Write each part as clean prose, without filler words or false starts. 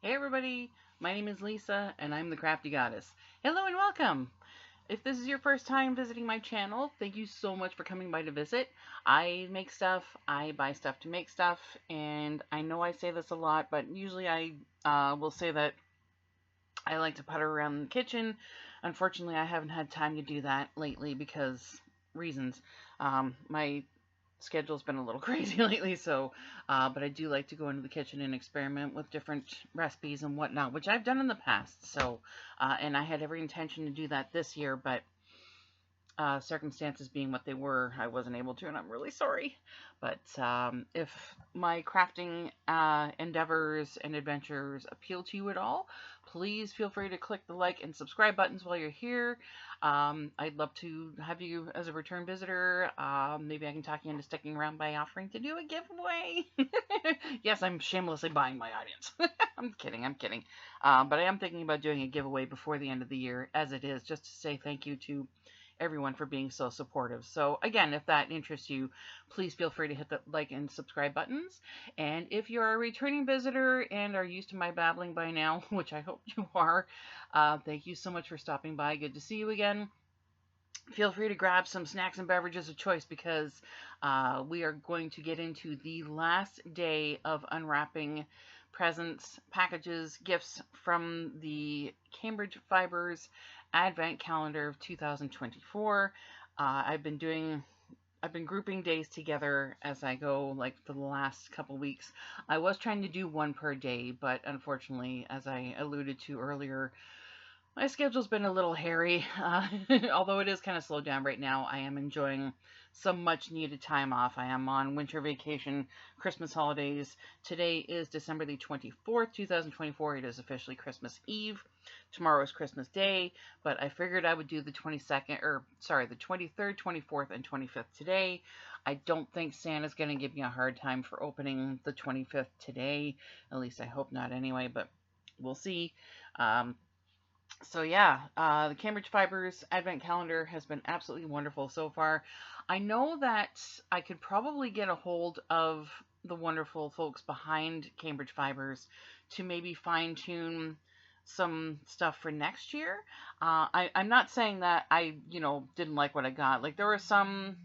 Hey everybody, my name is Lisa and I'm the Crafty Goddess. Hello and welcome! If this is your first time visiting my channel, thank you so much for coming by to visit. I make stuff, I buy stuff to make stuff, and I know I say this a lot, but usually I will say that I like to putter around in the kitchen. Unfortunately, I haven't had time to do that lately because reasons. My schedule's been a little crazy lately, but I do like to go into the kitchen and experiment with different recipes and whatnot, which I've done in the past. And I had every intention to do that this year, but circumstances being what they were, I wasn't able to, and I'm really sorry. But if my crafting endeavors and adventures appeal to you at all, please feel free to click the like and subscribe buttons while you're here. I'd love to have you as a return visitor. Maybe I can talk you into sticking around by offering to do a giveaway. Yes, I'm shamelessly buying my audience. I'm kidding, I'm kidding. But I am thinking about doing a giveaway before the end of the year, as it is, just to say thank you to everyone for being so supportive. So again, if that interests you, please feel free to hit the like and subscribe buttons. And if you're a returning visitor and are used to my babbling by now, which I hope you are, thank you so much for stopping by. Good to see you again. Feel free to grab some snacks and beverages of choice because we are going to get into the last day of unwrapping presents, packages, gifts from the Cambridge Fibres Advent Calendar of 2024. I've been grouping days together as I go, like for the last couple weeks. I was trying to do one per day, but unfortunately, as I alluded to earlier, my schedule's been a little hairy. Although it is kind of slowed down right now, I am enjoying some much needed time off. I am on winter vacation, Christmas holidays. Today is December the 24th, 2024. It is officially Christmas Eve. Tomorrow is Christmas Day, but I figured I would do the 23rd, 24th, and 25th today. I don't think Santa's going to give me a hard time for opening the 25th today. At least I hope not anyway, but we'll see. The Cambridge Fibres Advent Calendar has been absolutely wonderful so far. I know that I could probably get a hold of the wonderful folks behind Cambridge Fibres to maybe fine tune some stuff for next year. I'm not saying that I, didn't like what I got. Like there were some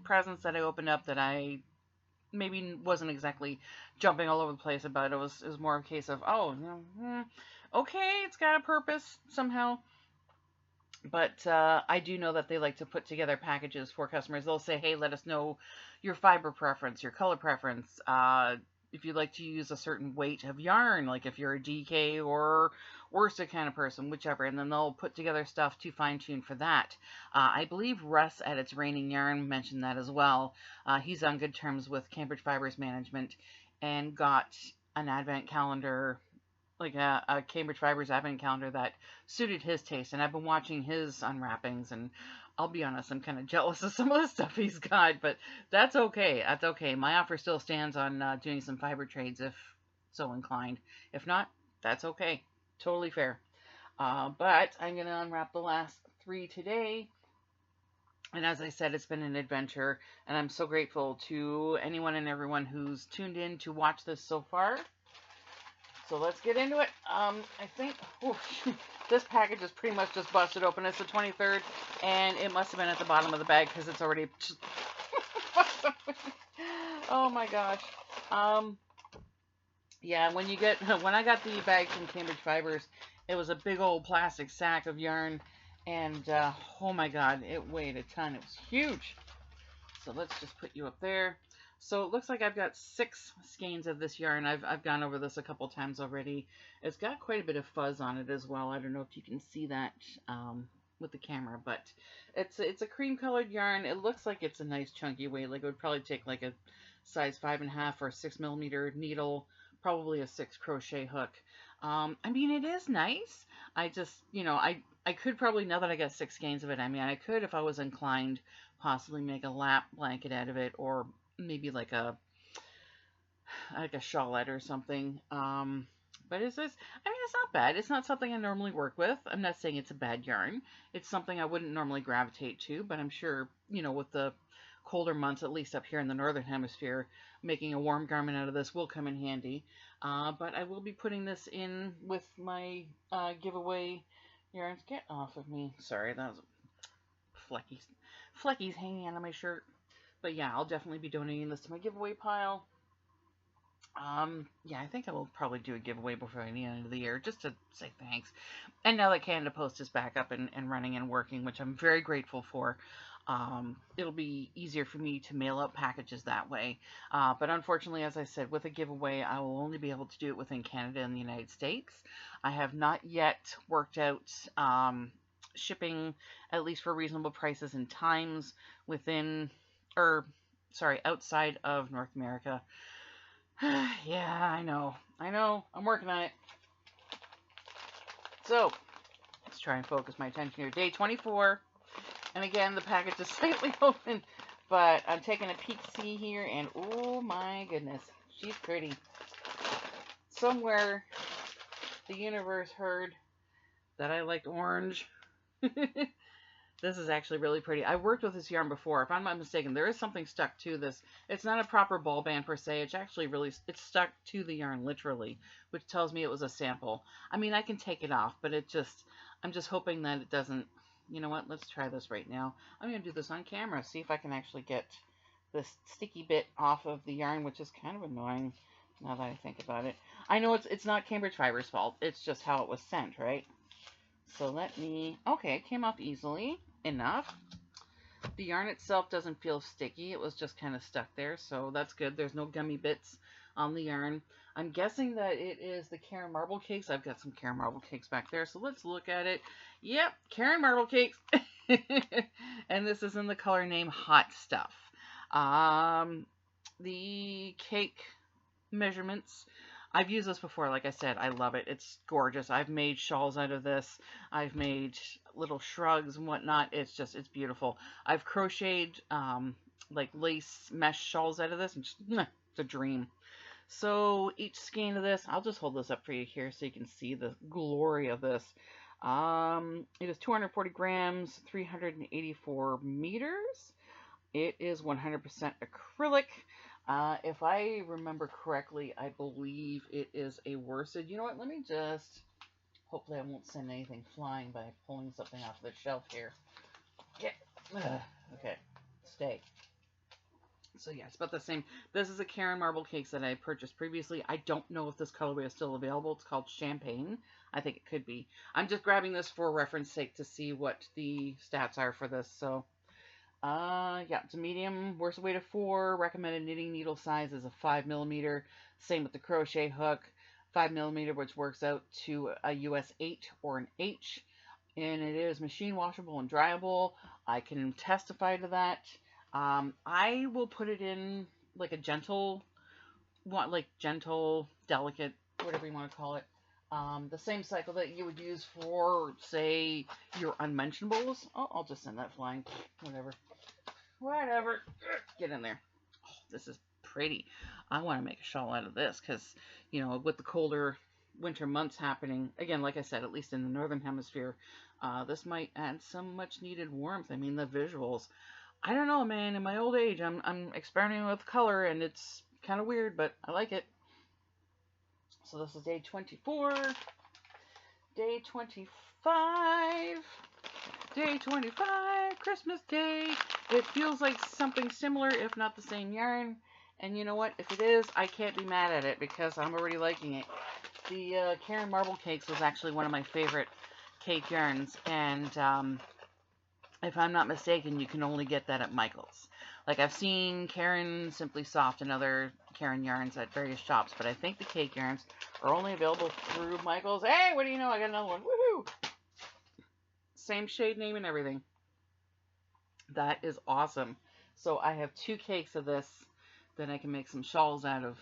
presents that I opened up that I maybe wasn't exactly jumping all over the place about. It was more of a case of, oh, okay, it's got a purpose somehow. But I do know that they like to put together packages for customers. They'll say, hey, let us know your fiber preference, your color preference, if you'd like to use a certain weight of yarn, like if you're a DK or worsted kind of person, whichever. And then they'll put together stuff to fine tune for that. I believe Russ at It's Raining Yarn mentioned that as well. He's on good terms with Cambridge Fibres management and got an advent calendar, like a Cambridge Fibres advent calendar that suited his taste. And I've been watching his unwrappings, and I'll be honest, I'm kind of jealous of some of the stuff he's got, but that's okay. That's okay. My offer still stands on doing some fiber trades if so inclined. If not, that's okay. Totally fair. But I'm going to unwrap the last three today. And as I said, it's been an adventure, and I'm so grateful to anyone and everyone who's tuned in to watch this so far. So let's get into it. I think this package is pretty much just busted open. It's the 23rd, and it must have been at the bottom of the bag because it's already busted open. Oh my gosh. Yeah, when I got the bag from Cambridge Fibres, it was a big old plastic sack of yarn, and oh my god, it weighed a ton. It was huge. So let's just put you up there. So it looks like I've got 6 skeins of this yarn. I've gone over this a couple times already. It's got quite a bit of fuzz on it as well. I don't know if you can see that with the camera, but it's a cream colored yarn. It looks like it's a nice chunky weight. Like it would probably take like a size 5.5 or 6mm needle, probably a 6 crochet hook. I mean, it is nice. I just, I could probably, now that I got 6 skeins of it, I mean, I could, if I was inclined, possibly make a lap blanket out of it, or maybe like a shawlette or something. But it's just, I mean, it's not bad. It's not something I normally work with. I'm not saying it's a bad yarn. It's something I wouldn't normally gravitate to, but I'm sure, with the colder months, at least up here in the northern hemisphere, making a warm garment out of this will come in handy. But I will be putting this in with my giveaway yarns. Get off of me. Sorry, that was fleckies hanging out of my shirt. But yeah, I'll definitely be donating this to my giveaway pile. Yeah, I think I will probably do a giveaway before the end of the year, just to say thanks. And now that Canada Post is back up and running and working, which I'm very grateful for, it'll be easier for me to mail out packages that way. But unfortunately, as I said, with a giveaway, I will only be able to do it within Canada and the United States. I have not yet worked out shipping, at least for reasonable prices and times, within, or sorry, outside of North America. Yeah, I know. I'm working on it. So, let's try and focus my attention here. Day 24. And again, the package is slightly open, but I'm taking a peek-see here, and oh my goodness, she's pretty. Somewhere the universe heard that I liked orange. This is actually really pretty. I worked with this yarn before. If I'm not mistaken, there is something stuck to this. It's not a proper ball band per se. It's actually it's stuck to the yarn literally, which tells me it was a sample. I mean, I can take it off, but I'm just hoping that it doesn't. You know what? Let's try this right now. I'm going to do this on camera, see if I can actually get this sticky bit off of the yarn, which is kind of annoying now that I think about it. I know it's not Cambridge Fibres' fault. It's just how it was sent, right? So okay, it came off easily enough. The yarn itself doesn't feel sticky. It was just kind of stuck there, so that's good. There's no gummy bits on the yarn. I'm guessing that it is the Karen Marble Cakes. I've got some Karen Marble Cakes back there, so let's look at it. Yep, Karen Marble Cakes. And this is in the color name Hot Stuff. The cake measurements, I've used this before. Like I said, I love it. It's gorgeous. I've made shawls out of this. I've made little shrugs and whatnot. It's beautiful. I've crocheted like lace mesh shawls out of this, and it's a dream. So each skein of this, I'll just hold this up for you here so you can see the glory of this. It is 240 grams, 384 meters. It is 100% acrylic. If I remember correctly, I believe it is a worsted. You know what? Let me just... Hopefully I won't send anything flying by pulling something off the shelf here. Yeah. Okay. Stay. So yeah, it's about the same. This is a Karen Marble Cakes that I purchased previously. I don't know if this colorway is still available. It's called Champagne. I think it could be. I'm just grabbing this for reference sake to see what the stats are for this. So... yeah, it's a medium, worsted weight of 4, recommended knitting needle size is a 5mm, same with the crochet hook, 5mm, which works out to a US 8 or an H, and it is machine washable and dryable. I can testify to that. I will put it in like a gentle, delicate, whatever you want to call it. The same cycle that you would use for, say, your unmentionables. Oh, I'll just send that flying. Whatever. Get in there. Oh, this is pretty. I want to make a shawl out of this because, you know, with the colder winter months happening, again, like I said, at least in the northern hemisphere, this might add some much needed warmth. I mean, the visuals. I don't know, man. In my old age, I'm experimenting with color, and it's kind of weird, but I like it. So this is day 24, day 25, day 25, Christmas Day. It feels like something similar, if not the same yarn. And you know what? If it is, I can't be mad at it because I'm already liking it. The Karen Marble Cakes was actually one of my favorite cake yarns. And if I'm not mistaken, you can only get that at Michael's. Like, I've seen Karen Simply Soft and other Karen yarns at various shops, but I think the cake yarns are only available through Michael's. Hey, what do you know? I got another one. Woohoo! Same shade name and everything. That is awesome. So I have 2 cakes of this that I can make some shawls out of,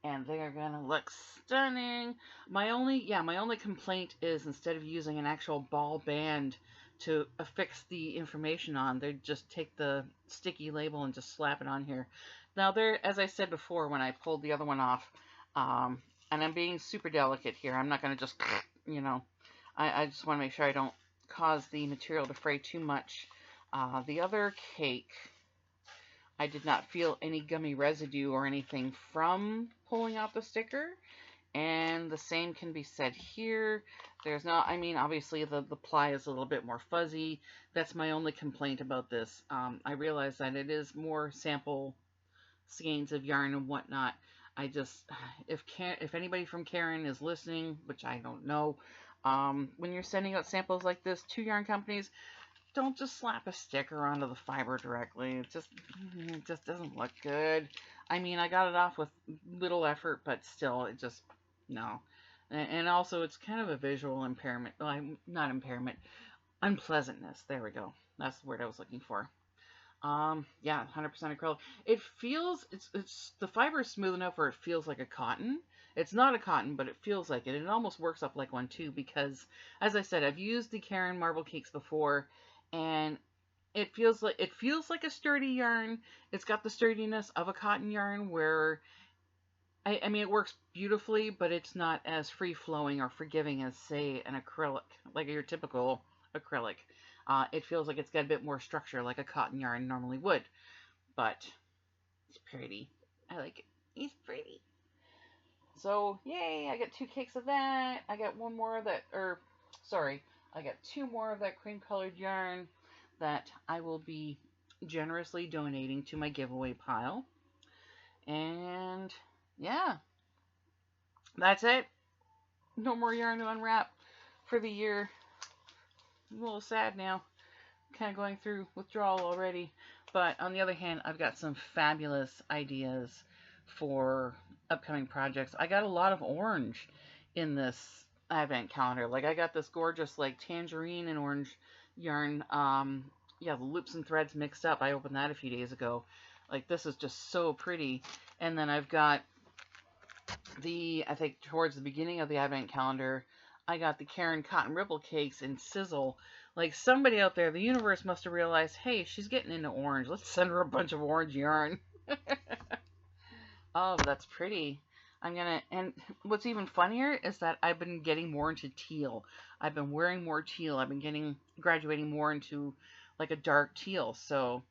and they're gonna look stunning. My only complaint is instead of using an actual ball band to affix the information on, they just take the sticky label and just slap it on here. Now there, as I said before when I pulled the other one off, and I'm being super delicate here, I'm not going to just, you know, I just want to make sure I don't cause the material to fray too much. The other cake, I did not feel any gummy residue or anything from pulling out the sticker. And the same can be said here. There's not, I mean, obviously the ply is a little bit more fuzzy. That's my only complaint about this. I realize that it is more sample skeins of yarn and whatnot. I just, if anybody from Karen is listening, which I don't know, when you're sending out samples like this to yarn companies, don't just slap a sticker onto the fiber directly. It just doesn't look good. I mean, I got it off with little effort, but still, it just, no. And also, it's kind of a visual impairment. Well, not impairment, unpleasantness. There we go. That's the word I was looking for. Yeah, 100% acrylic. It feels, it's the fiber is smooth enough where it feels like a cotton. It's not a cotton, but it feels like it. It almost works up like one too, because as I said, I've used the Karen marble cakes before, and it feels like a sturdy yarn. It's got the sturdiness of a cotton yarn where I mean, it works beautifully, but it's not as free-flowing or forgiving as, say, an acrylic, like your typical acrylic. It feels like it's got a bit more structure, like a cotton yarn normally would. But it's pretty. I like it. It's pretty. So, yay, I got 2 cakes of that. I got one more of that, I got 2 more of that cream-colored yarn that I will be generously donating to my giveaway pile. And yeah, that's it. No more yarn to unwrap for the year. I'm a little sad now. Kind of going through withdrawal already. But on the other hand, I've got some fabulous ideas for upcoming projects. I got a lot of orange in this advent calendar. Like I got this gorgeous like tangerine and orange yarn. Yeah, the loops and threads mixed up. I opened that a few days ago. Like this is just so pretty. And then I've got I think towards the beginning of the advent calendar, I got the Karen Cotton Ripple Cakes in Sizzle. Like somebody out there, the universe must have realized, hey, she's getting into orange. Let's send her a bunch of orange yarn. Oh, that's pretty. And what's even funnier is that I've been getting more into teal. I've been wearing more teal. I've been graduating more into like a dark teal. So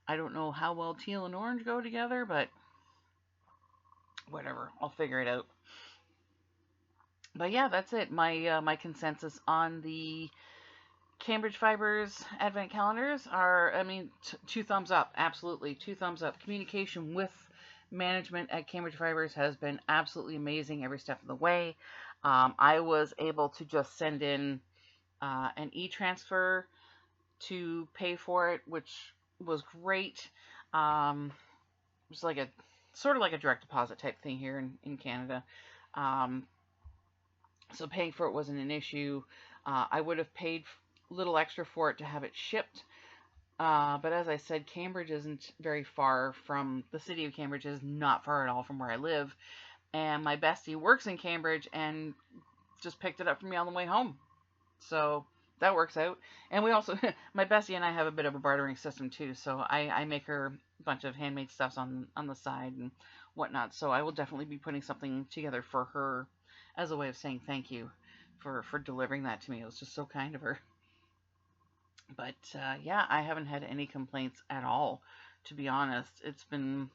I don't know how well teal and orange go together, but whatever. I'll figure it out. But yeah, that's it. My consensus on the Cambridge Fibres advent calendars are, I mean, 2 thumbs up. Absolutely, 2 thumbs up. Communication with management at Cambridge Fibres has been absolutely amazing every step of the way. I was able to just send in an e-transfer to pay for it, which was great. It was like a sort of like a direct deposit type thing here in Canada. So paying for it wasn't an issue. I would have paid a little extra for it to have it shipped. But as I said, Cambridge isn't very far from, the city of Cambridge is not far at all from where I live. And my bestie works in Cambridge and just picked it up for me on the way home. So that works out. And we also, my bestie and I have a bit of a bartering system too. So I make her a bunch of handmade stuffs on the side and whatnot. So I will definitely be putting something together for her as a way of saying thank you for delivering that to me. It was just so kind of her. But yeah, I haven't had any complaints at all, to be honest. It's been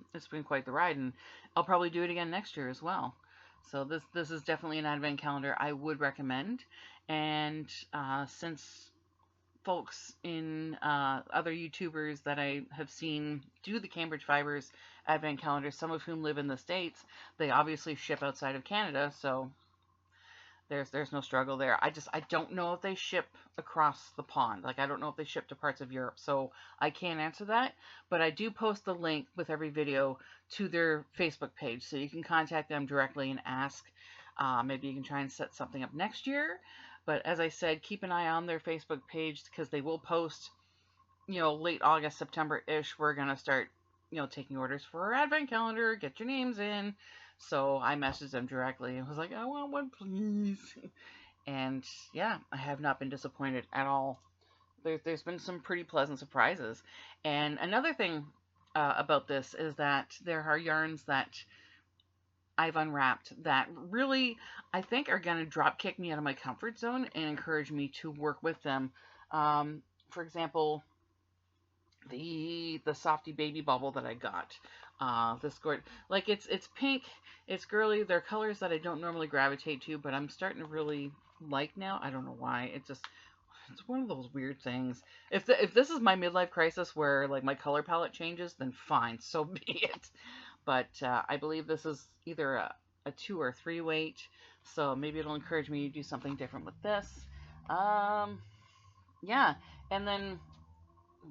quite the ride, and I'll probably do it again next year as well. So this is definitely an advent calendar I would recommend. And since folks in other YouTubers that I have seen do the Cambridge Fibres advent calendar, some of whom live in the States, they obviously ship outside of Canada, so there's no struggle there. I don't know if they ship across the pond. Like I don't know if they ship to parts of Europe, so I can't answer that. But I do post the link with every video to their Facebook page, so you can contact them directly and ask. Maybe you can try and set something up next year. But as I said, keep an eye on their Facebook page because they will post, late August, September-ish. We're gonna start, taking orders for our advent calendar. Get your names in. So I messaged them directly and was like, I want one, please. And yeah, I have not been disappointed at all. There's been some pretty pleasant surprises. And another thing about this is that there are yarns that I've unwrapped that really, I think, are going to drop kick me out of my comfort zone and encourage me to work with them. For example, the softy baby bubble that I got. This gourd, like it's pink, it's girly. They're colors that I don't normally gravitate to, but I'm starting to really like now. I don't know why. It's one of those weird things. If this is my midlife crisis where like my color palette changes, then fine, so be it. But I believe this is either a 2 or 3 weight, so maybe it'll encourage me to do something different with this. Um, yeah, and then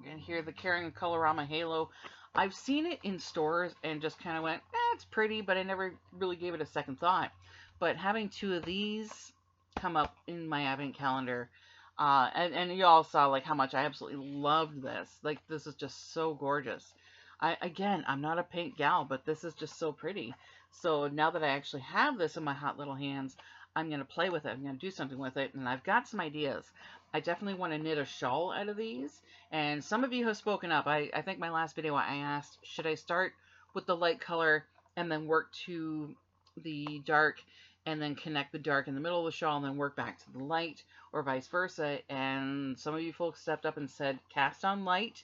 and here the Caring Colorama Halo. I've seen it in stores and just kind of went, it's pretty, but I never really gave it a second thought. But having 2 of these come up in my advent calendar, and you all saw like how much I absolutely loved this. Like this is just so gorgeous. I'm not a paint gal, but this is just so pretty. So now that I actually have this in my hot little hands, I'm going to play with it. I'm going to do something with it, and I've got some ideas. I definitely want to knit a shawl out of these, and some of you have spoken up. I think my last video I asked, should I start with the light color and then work to the dark and then connect the dark in the middle of the shawl and then work back to the light, or vice versa. And some of you folks stepped up and said, cast on light,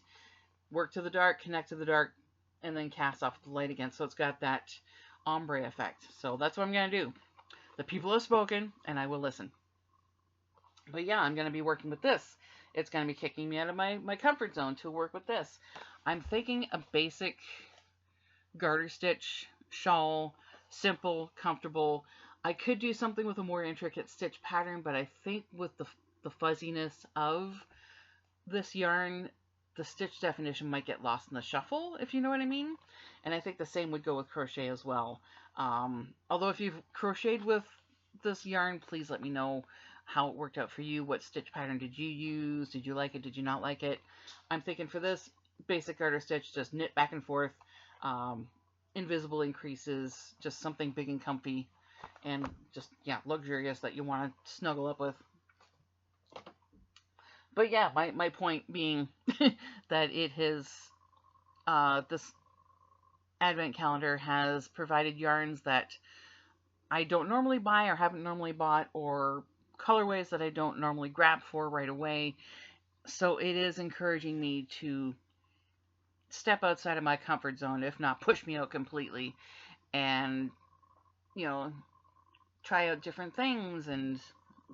work to the dark, connect to the dark, and then cast off the light again. So it's got that ombre effect. So that's what I'm going to do. The people have spoken, and I will listen. But yeah, I'm going to be working with this. It's going to be kicking me out of my comfort zone to work with this. I'm thinking a basic garter stitch shawl, simple, comfortable. I could do something with a more intricate stitch pattern, but I think with the fuzziness of this yarn, the stitch definition might get lost in the shuffle, if you know what I mean. And I think the same would go with crochet as well. Although if you've crocheted with this yarn, please let me know how it worked out for you. What stitch pattern did you use? Did you like it? Did you not like it? I'm thinking for this basic garter stitch, just knit back and forth, invisible increases, just something big and comfy, and just, yeah, luxurious that you want to snuggle up with. But yeah, my point being that it has, this advent calendar has provided yarns that I don't normally buy or haven't normally bought, or colorways that I don't normally grab for right away. So it is encouraging me to step outside of my comfort zone, if not push me out completely, and, you know, try out different things and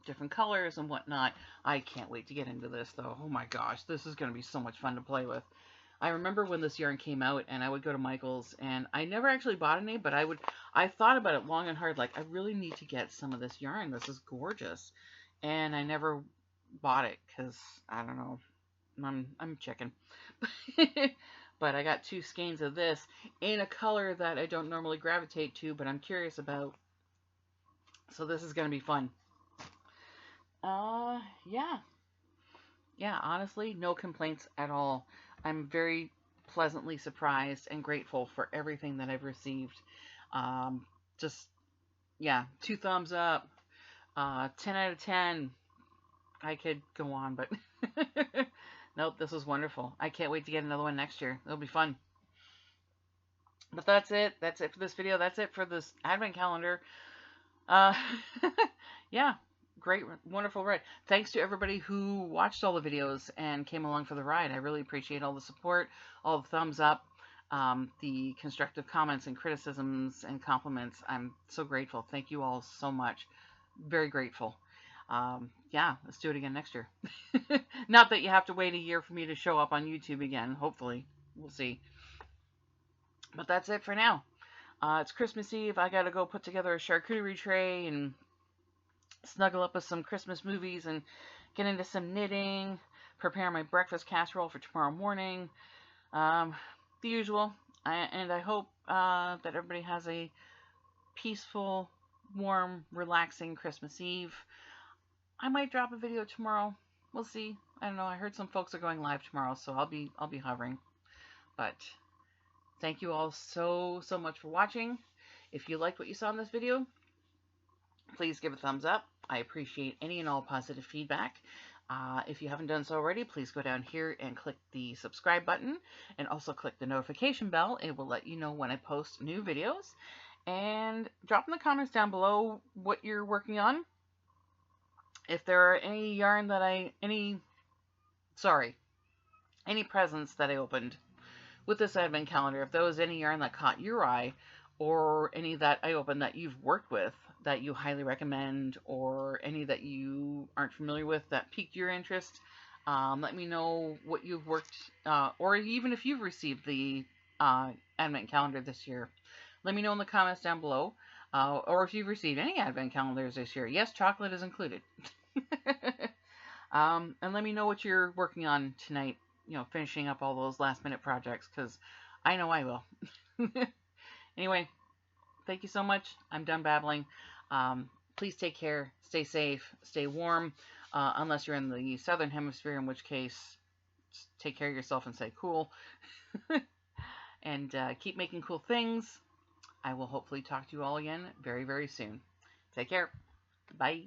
different colors and whatnot. I can't wait to get into this, though. Oh my gosh, this is going to be so much fun to play with. I remember when this yarn came out, and I would go to Michael's, and I never actually bought any, but I thought about it long and hard, like, I really need to get some of this yarn. This is gorgeous. And I never bought it, because, I don't know, I'm chicken. But I got 2 skeins of this in a color that I don't normally gravitate to, but I'm curious about. So this is going to be fun. Yeah. Yeah, honestly, no complaints at all. I'm very pleasantly surprised and grateful for everything that I've received. Just, yeah, 2 thumbs up, 10 out of 10. I could go on, but nope, this was wonderful. I can't wait to get another one next year. It'll be fun. But that's it. That's it for this video. That's it for this advent calendar. Yeah. Great, wonderful ride. Thanks to everybody who watched all the videos and came along for the ride. I really appreciate all the support, all the thumbs up, the constructive comments and criticisms and compliments. I'm so grateful. Thank you all so much. Very grateful. Yeah, let's do it again next year. Not that you have to wait a year for me to show up on YouTube again. Hopefully. We'll see. But that's it for now. It's Christmas Eve. I got to go put together a charcuterie tray and snuggle up with some Christmas movies and get into some knitting, prepare my breakfast casserole for tomorrow morning, the usual. And I hope that everybody has a peaceful, warm, relaxing Christmas Eve. I might drop a video tomorrow. We'll see. I don't know. I heard some folks are going live tomorrow, so I'll be hovering. But thank you all so much for watching. If you liked what you saw in this video, please give a thumbs up. I appreciate any and all positive feedback. If you haven't done so already, please go down here and click the subscribe button, and also click the notification bell. It will let you know when I post new videos. And drop in the comments down below what you're working on. If there are any yarn that any presents that I opened with this advent calendar, if there was any yarn that caught your eye, or any that I opened that you've worked with that you highly recommend, or any that you aren't familiar with that piqued your interest, let me know what you've worked, or even if you've received the advent calendar this year. Let me know in the comments down below, or if you've received any advent calendars this year. Yes, chocolate is included. And let me know what you're working on tonight, finishing up all those last minute projects, because I know I will. Anyway, thank you so much. I'm done babbling. Please take care, stay safe, stay warm, unless you're in the southern hemisphere, in which case, take care of yourself and stay cool. And keep making cool things. I will hopefully talk to you all again very, very soon. Take care. Bye.